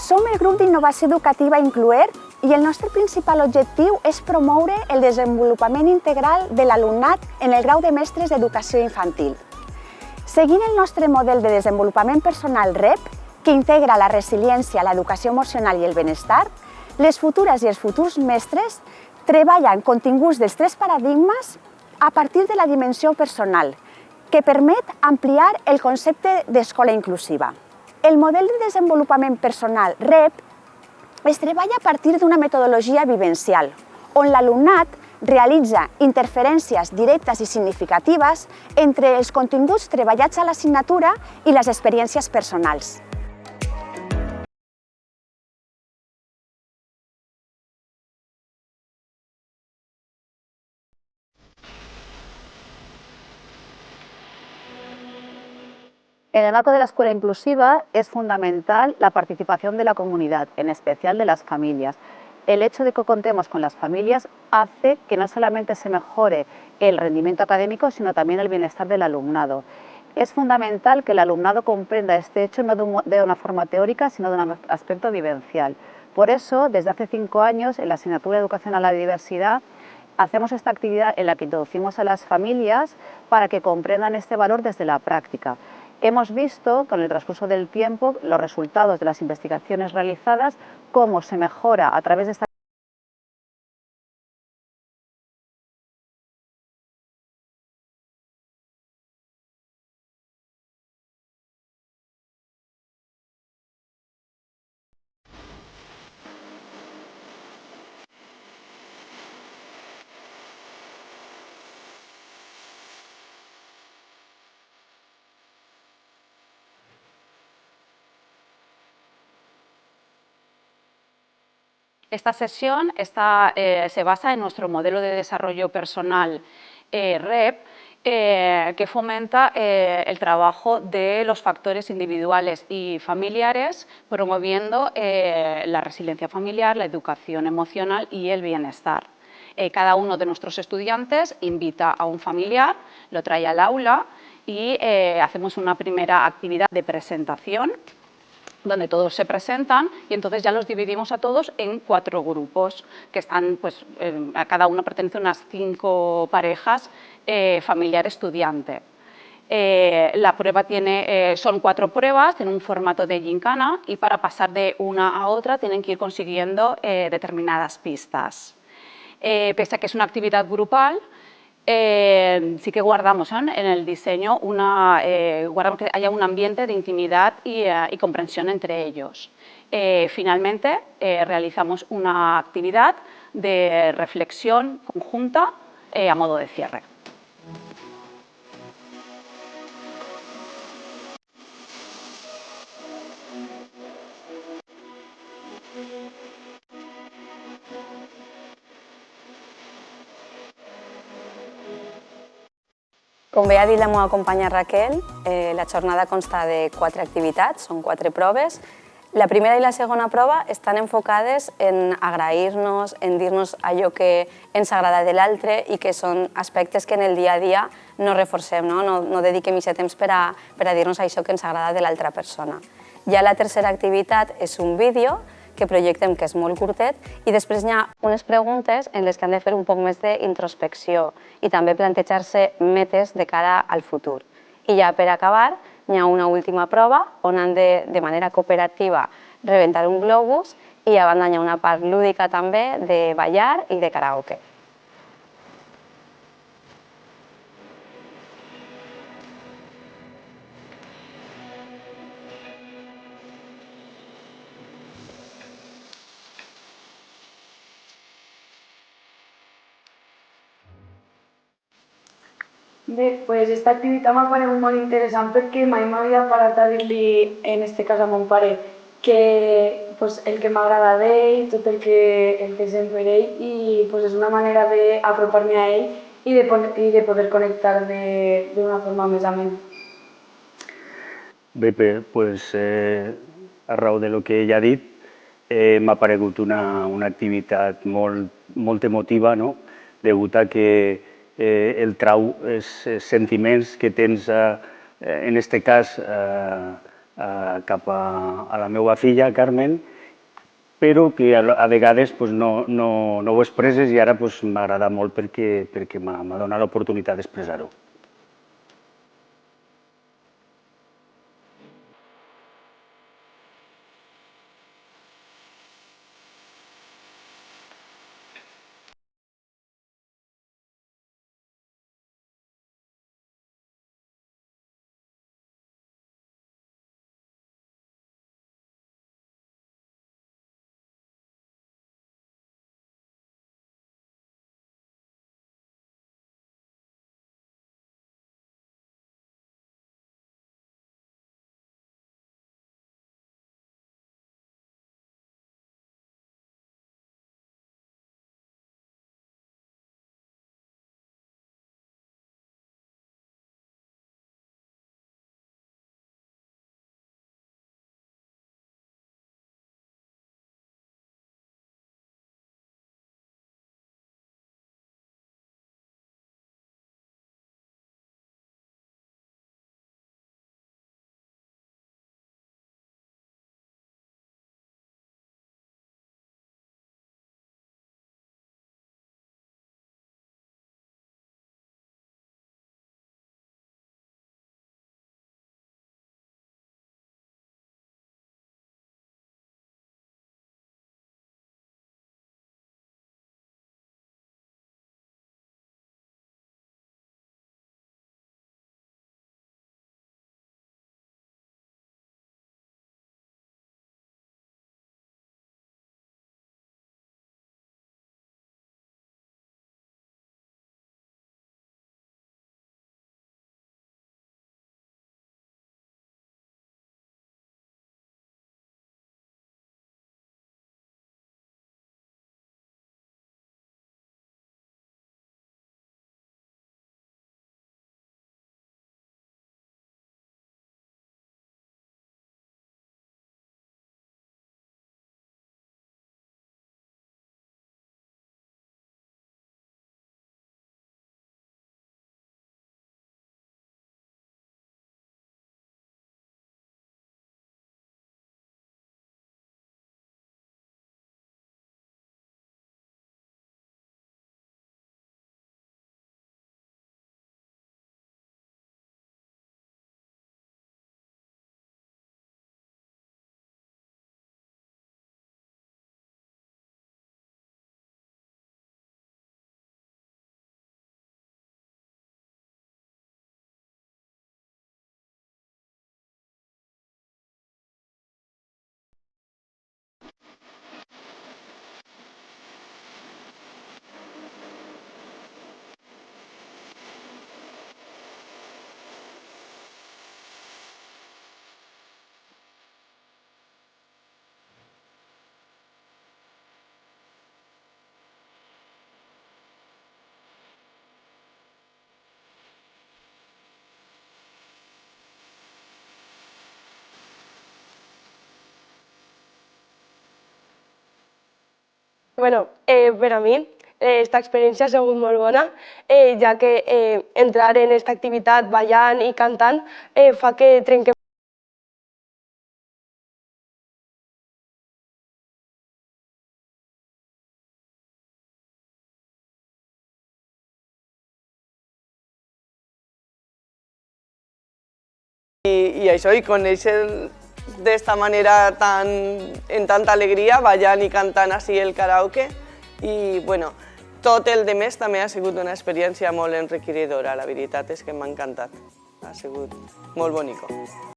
Som el grup d'innovació educativa Incluer i el nostre principal objectiu és promoure el desenvolupament integral de l'alumnat en el grau de mestres d'educació infantil. Seguint el nostre model de desenvolupament personal REP, que integra la resiliència, l'educació emocional i el benestar, les futures i els futurs mestres treballen continguts dels 3 paradigmes a partir de la dimensió personal, que permet ampliar el concepte d'escola inclusiva. El model de desenvolupament personal REP es treballa a partir d'una metodologia vivencial, on l'alumnat realitza interferències directes i significatives entre els continguts treballats a l'assignatura i les experiències personals. En el marco de la escuela inclusiva es fundamental la participación de la comunidad, en especial de las familias. El hecho de que contemos con las familias hace que no solamente se mejore el rendimiento académico, sino también el bienestar del alumnado. Es fundamental que el alumnado comprenda este hecho no de una forma teórica, sino de un aspecto vivencial. Por eso, desde hace 5 años, en la asignatura de Educación a la Diversidad, hacemos esta actividad en la que introducimos a las familias para que comprendan este valor desde la práctica. Hemos visto con el transcurso del tiempo los resultados de las investigaciones realizadas, cómo se mejora a través de esta Esta sesión se basa en nuestro modelo de desarrollo personal REP, que fomenta el trabajo de los factores individuales y familiares, promoviendo la resiliencia familiar, la educación emocional y el bienestar. Cada uno de nuestros estudiantes invita a un familiar, lo trae al aula y hacemos una primera actividad de presentación, donde todos se presentan y entonces ya los dividimos a todos en 4 grupos que están, pues, a cada uno pertenece a unas 5 parejas familiar-estudiante. La prueba son 4 pruebas en un formato de gincana y para pasar de una a otra tienen que ir consiguiendo determinadas pistas. Pese a que es una actividad grupal, sí que guardamos en el diseño guardamos que haya un ambiente de intimidad y comprensión entre ellos. Finalmente, realizamos una actividad de reflexión conjunta a modo de cierre. Com bé ha dit la meva companya Raquel, la jornada consta de 4 activitats, són 4 proves. La primera i la segona prova estan enfocades en agrair-nos, en dir-nos allò que ens agrada de l'altre i que són aspectes que en el dia a dia no reforcem, no dediquem aquest temps per a dir-nos això que ens agrada de l'altra persona. Ja la tercera activitat és un vídeo que projectem, que és molt curtet, i després hi ha unes preguntes en les que han de fer un poc més d'introspecció i també plantejar-se metes de cara al futur. I ja per acabar, hi ha una última prova on han de manera cooperativa rebentar un globus i a banda hi ha una part lúdica també de ballar i de karaoke. Bé, pues esta activitat m'ha paregut molt interessant perquè mai m'havia parat a dir-li, en este cas a mon pare, que el que m'agrada d'ell, tot el que sent per ell i és una manera d'apropar-me a ell i de poder connectar d'una forma més amena. Bé, a raó de lo que ella ha dit, m'ha paregut una activitat molt emotiva, degut a que el trau els sentiments que tens, en aquest cas, cap a la meva filla, Carmen, però que a vegades no ho he expresses i ara m'agrada molt perquè m'ha donat l'oportunitat d'expressar-ho. Bueno, per a mi esta experiència ha sigut molt bona, ja que entrar en aquesta activitat ballant i cantant fa que trenquem i això, i conèixer d'esta manera en tanta alegria, ballant i cantant així el karaoke. I bueno, tot el de més també ha sigut una experiència molt enriquidora, la veritat és que m'ha encantat. Ha sigut molt bonic.